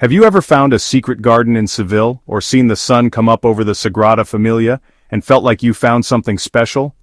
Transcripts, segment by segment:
Have you ever found a secret garden in Seville, or seen the sun come up over the Sagrada Familia, and felt like you found something special?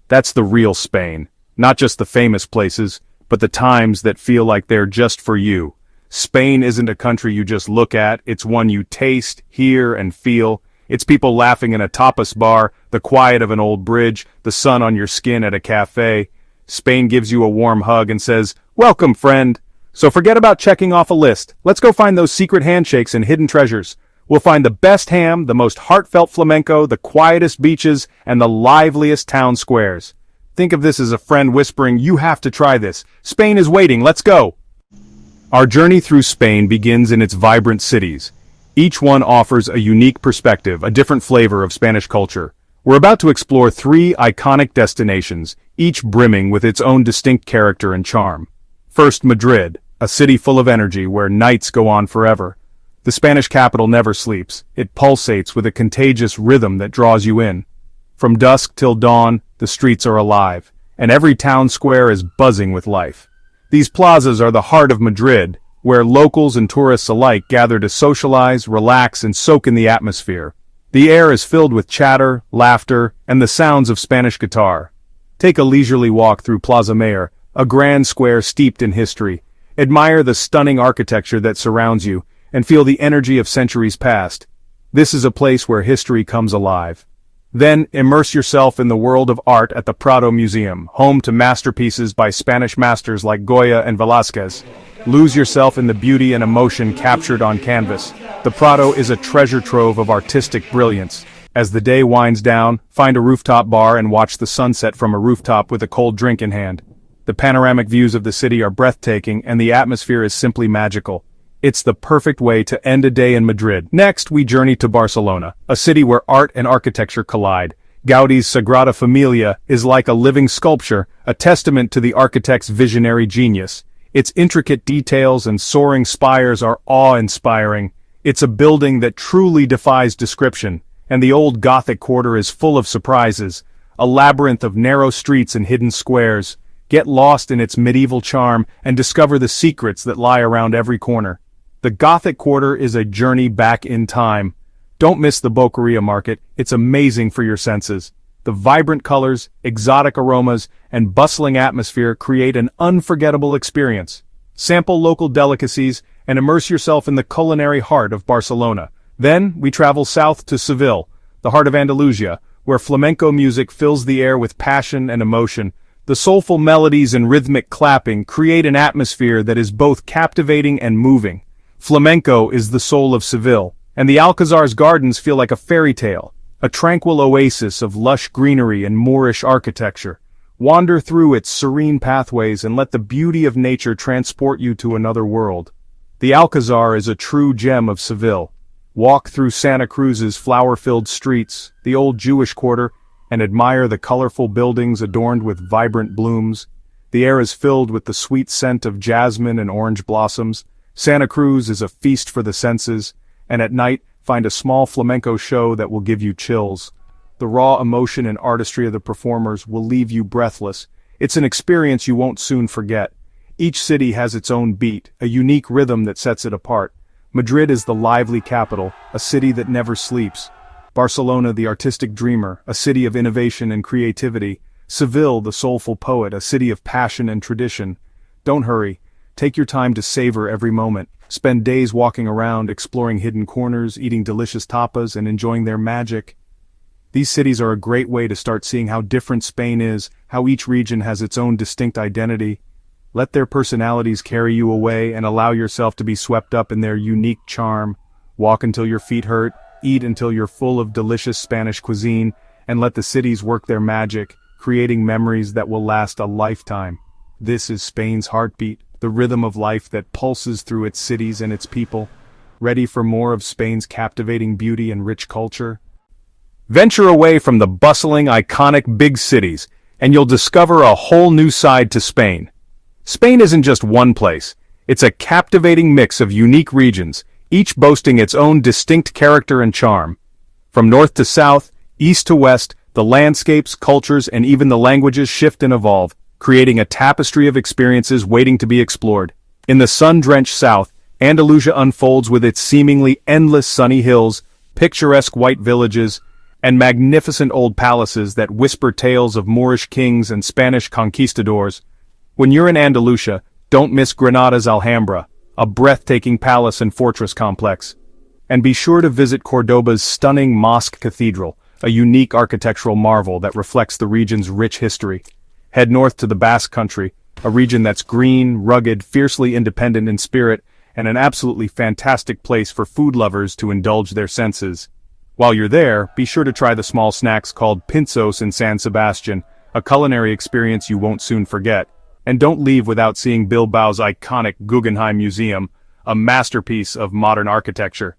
That's the real Spain. Not just the famous places, but the times that feel like they're just for you. Spain isn't a country you just look at, it's one you taste, hear, and feel. It's people laughing in a tapas bar, the quiet of an old bridge, the sun on your skin at a cafe. Spain gives you a warm hug and says, "Welcome, friend." So forget about checking off a list. Let's go find those secret handshakes and hidden treasures. We'll find the best ham, the most heartfelt flamenco, the quietest beaches, and the liveliest town squares. Think of this as a friend whispering, "You have to try this. Spain is waiting, let's go." Our journey through Spain begins in its vibrant cities. Each one offers a unique perspective, a different flavor of Spanish culture. We're about to explore 3 iconic destinations, each brimming with its own distinct character and charm. First, Madrid, a city full of energy where nights go on forever. The Spanish capital never sleeps. It pulsates with a contagious rhythm that draws you in. From dusk till dawn, the streets are alive, and every town square is buzzing with life. These plazas are the heart of Madrid, where locals and tourists alike gather to socialize, relax, and soak in the atmosphere. The air is filled with chatter, laughter, and the sounds of Spanish guitar. Take a leisurely walk through Plaza Mayor, a grand square steeped in history. Admire the stunning architecture that surrounds you, and feel the energy of centuries past. This is a place where history comes alive. Then, immerse yourself in the world of art at the Prado Museum, home to masterpieces by Spanish masters like Goya and Velázquez. Lose yourself in the beauty and emotion captured on canvas. The Prado is a treasure trove of artistic brilliance. As the day winds down, find a rooftop bar and watch the sunset from a rooftop with a cold drink in hand. The panoramic views of the city are breathtaking, and the atmosphere is simply magical. It's the perfect way to end a day in Madrid. Next, we journey to Barcelona, a city where art and architecture collide. Gaudí's Sagrada Familia is like a living sculpture, a testament to the architect's visionary genius. Its intricate details and soaring spires are awe-inspiring. It's a building that truly defies description, and the old Gothic quarter is full of surprises, a labyrinth of narrow streets and hidden squares. Get lost in its medieval charm and discover the secrets that lie around every corner. The Gothic quarter is a journey back in time. Don't miss the Boqueria market, it's amazing for your senses. The vibrant colors, exotic aromas, and bustling atmosphere create an unforgettable experience. Sample local delicacies and immerse yourself in the culinary heart of Barcelona. Then, we travel south to Seville, the heart of Andalusia, where flamenco music fills the air with passion and emotion. The soulful melodies and rhythmic clapping create an atmosphere that is both captivating and moving. Flamenco is the soul of Seville, and the Alcázar's gardens feel like a fairy tale, a tranquil oasis of lush greenery and Moorish architecture. Wander through its serene pathways and let the beauty of nature transport you to another world. The Alcázar is a true gem of Seville. Walk through Santa Cruz's flower-filled streets, the old Jewish quarter, and admire the colorful buildings adorned with vibrant blooms. The air is filled with the sweet scent of jasmine and orange blossoms. Santa Cruz is a feast for the senses, and at night, find a small flamenco show that will give you chills. The raw emotion and artistry of the performers will leave you breathless. It's an experience you won't soon forget. Each city has its own beat, a unique rhythm that sets it apart. Madrid is the lively capital, a city that never sleeps. Barcelona, the artistic dreamer, a city of innovation and creativity. Seville, the soulful poet, a city of passion and tradition. Don't hurry. Take your time to savor every moment. Spend days walking around, exploring hidden corners, eating delicious tapas, and enjoying their magic. These cities are a great way to start seeing how different Spain is, how each region has its own distinct identity. Let their personalities carry you away and allow yourself to be swept up in their unique charm. Walk until your feet hurt, eat until you're full of delicious Spanish cuisine, and let the cities work their magic, creating memories that will last a lifetime. This is Spain's heartbeat, the rhythm of life that pulses through its cities and its people. Ready for more of Spain's captivating beauty and rich culture? Venture away from the bustling, iconic big cities, and you'll discover a whole new side to Spain. Spain isn't just one place. It's a captivating mix of unique regions, each boasting its own distinct character and charm. From north to south, east to west, the landscapes, cultures, and even the languages shift and evolve, creating a tapestry of experiences waiting to be explored. In the sun-drenched south, Andalusia unfolds with its seemingly endless sunny hills, picturesque white villages, and magnificent old palaces that whisper tales of Moorish kings and Spanish conquistadors. When you're in Andalusia, don't miss Granada's Alhambra, a breathtaking palace and fortress complex. And be sure to visit Cordoba's stunning mosque cathedral, a unique architectural marvel that reflects the region's rich history. Head north to the Basque Country, a region that's green, rugged, fiercely independent in spirit, and an absolutely fantastic place for food lovers to indulge their senses. While you're there, be sure to try the small snacks called pinzos in San Sebastian, a culinary experience you won't soon forget. And don't leave without seeing Bilbao's iconic Guggenheim Museum, a masterpiece of modern architecture.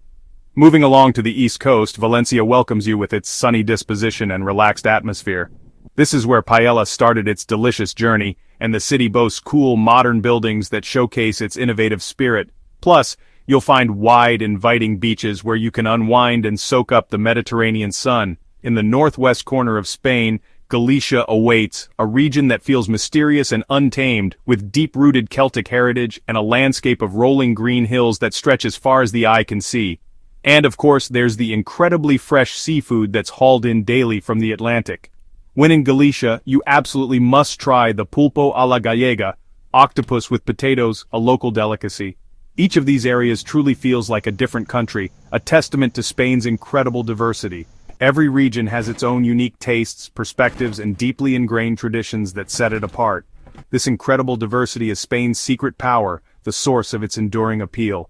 Moving along to the east coast, Valencia welcomes you with its sunny disposition and relaxed atmosphere. This is where Paella started its delicious journey, and the city boasts cool modern buildings that showcase its innovative spirit. Plus, you'll find wide, inviting beaches where you can unwind and soak up the Mediterranean sun. In the northwest corner of Spain, Galicia awaits, a region that feels mysterious and untamed, with deep-rooted Celtic heritage and a landscape of rolling green hills that stretch as far as the eye can see. And of course, there's the incredibly fresh seafood that's hauled in daily from the Atlantic. When in Galicia, you absolutely must try the pulpo a la gallega, octopus with potatoes, a local delicacy. Each of these areas truly feels like a different country, a testament to Spain's incredible diversity. Every region has its own unique tastes, perspectives, and deeply ingrained traditions that set it apart. This incredible diversity is Spain's secret power, the source of its enduring appeal.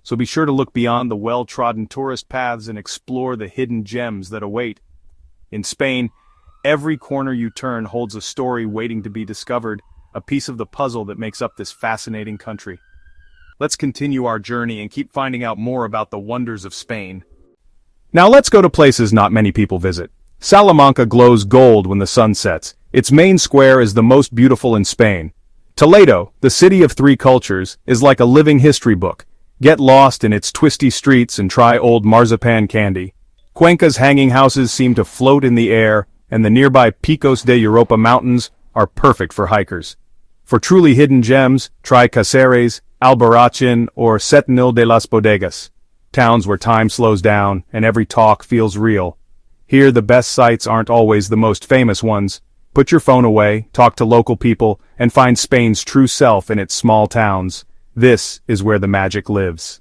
So be sure to look beyond the well-trodden tourist paths and explore the hidden gems that await. In Spain, every corner you turn holds a story waiting to be discovered, a piece of the puzzle that makes up this fascinating country. Let's continue our journey and keep finding out more about the wonders of Spain. Now let's go to places not many people visit. Salamanca glows gold when the sun sets. Its main square is the most beautiful in Spain. Toledo, the city of three cultures, is like a living history book. Get lost in its twisty streets and try old marzipan candy. Cuenca's hanging houses seem to float in the air, and the nearby Picos de Europa mountains are perfect for hikers. For truly hidden gems, try Cáceres, Albarracin, or Setenil de las Bodegas, towns where time slows down and every talk feels real. Here the best sights aren't always the most famous ones. Put your phone away, talk to local people, and find Spain's true self in its small towns. This is where the magic lives.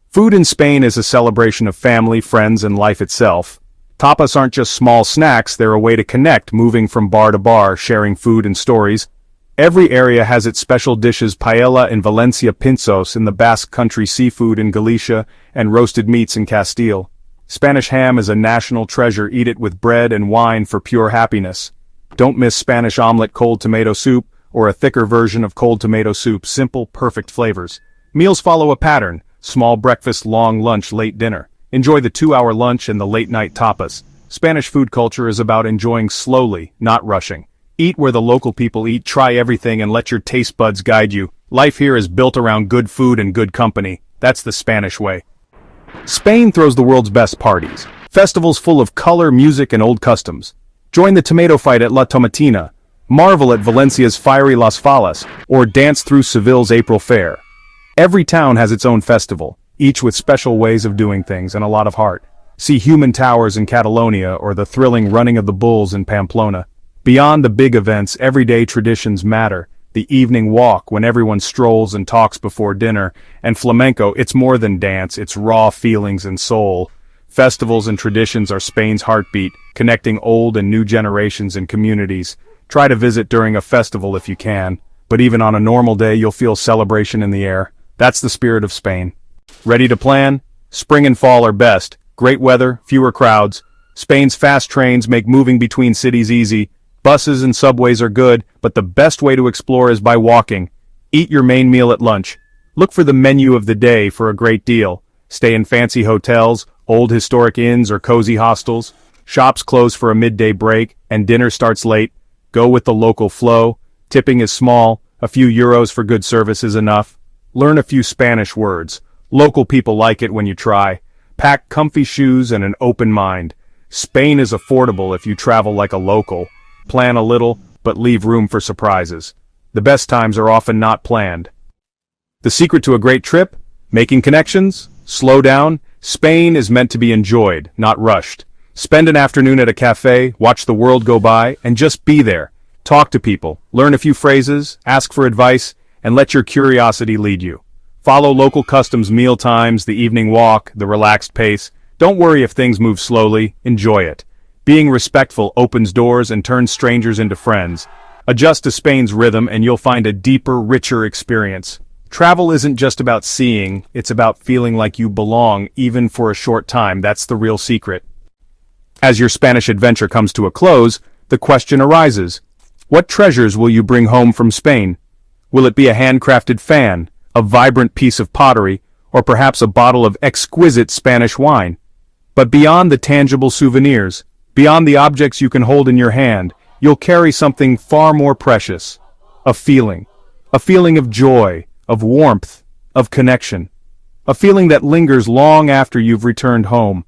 Food in Spain is a celebration of family, friends, and life itself. Tapas aren't just small snacks, they're a way to connect, moving from bar to bar, sharing food and stories. Every area has its special dishes: paella in Valencia, pinzos in the Basque Country, seafood in Galicia, and roasted meats in Castile. Spanish ham is a national treasure, eat it with bread and wine for pure happiness. Don't miss Spanish omelet, cold tomato soup, or a thicker version of cold tomato soup, simple, perfect flavors. Meals follow a pattern: small breakfast, long lunch, late dinner. Enjoy the 2-hour lunch and the late-night tapas. Spanish food culture is about enjoying slowly, not rushing. Eat where the local people eat, try everything, and let your taste buds guide you. Life here is built around good food and good company. That's the Spanish way. Spain throws the world's best parties. Festivals full of color, music, and old customs. Join the tomato fight at La Tomatina. Marvel at Valencia's fiery Las Fallas, or dance through Seville's April Fair. Every town has its own festival, each with special ways of doing things and a lot of heart. See human towers in Catalonia or the thrilling running of the bulls in Pamplona. Beyond the big events, everyday traditions matter. The evening walk when everyone strolls and talks before dinner. And flamenco, it's more than dance, it's raw feelings and soul. Festivals and traditions are Spain's heartbeat, connecting old and new generations and communities. Try to visit during a festival if you can, but even on a normal day you'll feel celebration in the air. That's the spirit of Spain. Ready to plan? Spring and fall are best. Great weather, fewer crowds. Spain's fast trains make moving between cities easy. Buses and subways are good, but the best way to explore is by walking. Eat your main meal at lunch. Look for the menu of the day for a great deal. Stay in fancy hotels, old historic inns, or cozy hostels. Shops close for a midday break, and dinner starts late. Go with the local flow. Tipping is small. A few euros for good service is enough. Learn a few Spanish words. Local people like it when you try. Pack comfy shoes and an open mind. Spain is affordable if you travel like a local. Plan a little, but leave room for surprises. The best times are often not planned. The secret to a great trip? Making connections? Slow down. Spain is meant to be enjoyed, not rushed. Spend an afternoon at a cafe, watch the world go by, and just be there. Talk to people, learn a few phrases, ask for advice, and let your curiosity lead you. Follow local customs, meal times, the evening walk, the relaxed pace. Don't worry if things move slowly, enjoy it. Being respectful opens doors and turns strangers into friends. Adjust to Spain's rhythm and you'll find a deeper, richer experience. Travel isn't just about seeing, it's about feeling like you belong, even for a short time. That's the real secret. As your Spanish adventure comes to a close, the question arises: what treasures will you bring home from Spain? Will it be a handcrafted fan, a vibrant piece of pottery, or perhaps a bottle of exquisite Spanish wine? But beyond the tangible souvenirs, beyond the objects you can hold in your hand, you'll carry something far more precious. A feeling of joy, of warmth, of connection. A feeling that lingers long after you've returned home.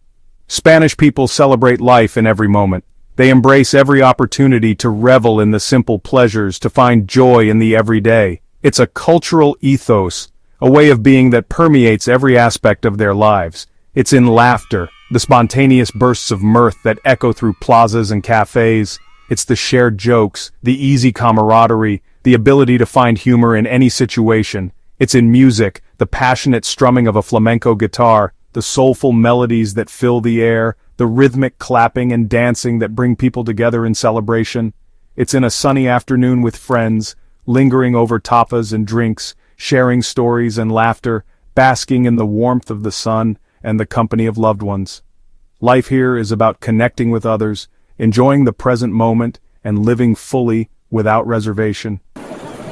Spanish people celebrate life in every moment. They embrace every opportunity to revel in the simple pleasures, to find joy in the everyday. It's a cultural ethos, a way of being that permeates every aspect of their lives. It's in laughter, the spontaneous bursts of mirth that echo through plazas and cafes. It's the shared jokes, the easy camaraderie, the ability to find humor in any situation. It's in music, the passionate strumming of a flamenco guitar, the soulful melodies that fill the air, the rhythmic clapping and dancing that bring people together in celebration. It's in a sunny afternoon with friends, lingering over tapas and drinks, sharing stories and laughter, basking in the warmth of the sun and the company of loved ones. Life here is about connecting with others, enjoying the present moment, and living fully without reservation.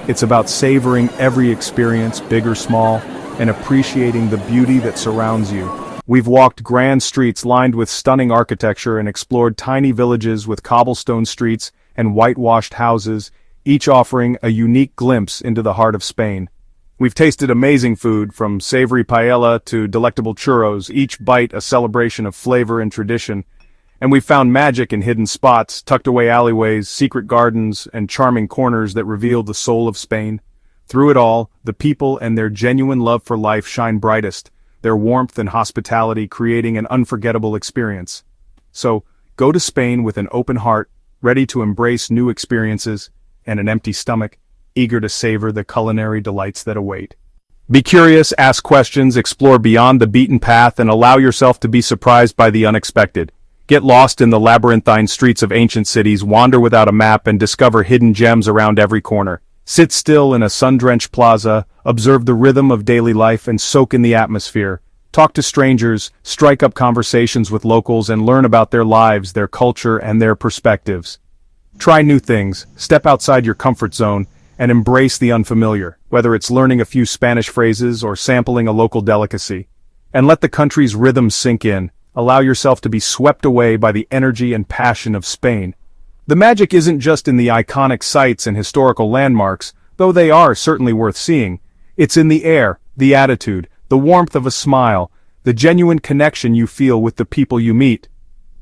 It's about savoring every experience, big or small, and appreciating the beauty that surrounds you. We've walked grand streets lined with stunning architecture and explored tiny villages with cobblestone streets and whitewashed houses, each offering a unique glimpse into the heart of Spain. We've tasted amazing food, from savory paella to delectable churros, each bite a celebration of flavor and tradition. And we've found magic in hidden spots, tucked away alleyways, secret gardens, and charming corners that reveal the soul of Spain. Through it all, the people and their genuine love for life shine brightest, their warmth and hospitality creating an unforgettable experience. So, go to Spain with an open heart, ready to embrace new experiences, and an empty stomach, eager to savor the culinary delights that await. Be curious, ask questions, explore beyond the beaten path, and allow yourself to be surprised by the unexpected. Get lost in the labyrinthine streets of ancient cities, wander without a map, and discover hidden gems around every corner. Sit still in a sun-drenched plaza, observe the rhythm of daily life, and soak in the atmosphere. Talk to strangers, strike up conversations with locals, and learn about their lives, their culture, and their perspectives. Try new things, step outside your comfort zone, and embrace the unfamiliar, whether it's learning a few Spanish phrases or sampling a local delicacy. And let the country's rhythm sink in. Allow yourself to be swept away by the energy and passion of Spain. The magic isn't just in the iconic sights and historical landmarks, though they are certainly worth seeing. It's in the air, the attitude, the warmth of a smile, the genuine connection you feel with the people you meet.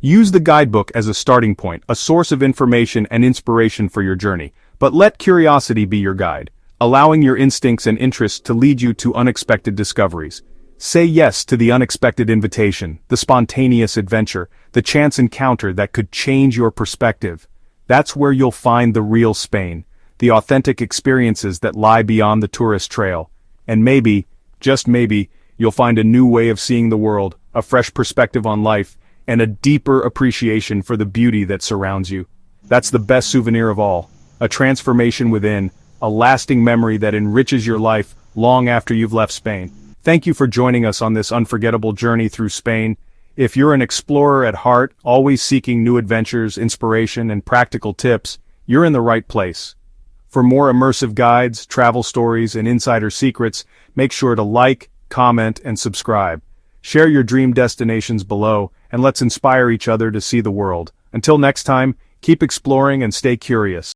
Use the guidebook as a starting point, a source of information and inspiration for your journey, but let curiosity be your guide, allowing your instincts and interests to lead you to unexpected discoveries. Say yes to the unexpected invitation, the spontaneous adventure, the chance encounter that could change your perspective. That's where you'll find the real Spain, the authentic experiences that lie beyond the tourist trail. And maybe, just maybe, you'll find a new way of seeing the world, a fresh perspective on life, and a deeper appreciation for the beauty that surrounds you. That's the best souvenir of all, a transformation within, a lasting memory that enriches your life long after you've left Spain. Thank you for joining us on this unforgettable journey through Spain. If you're an explorer at heart, always seeking new adventures, inspiration, and practical tips, you're in the right place. For more immersive guides, travel stories, and insider secrets, make sure to like, comment, and subscribe. Share your dream destinations below, and let's inspire each other to see the world. Until next time, keep exploring and stay curious.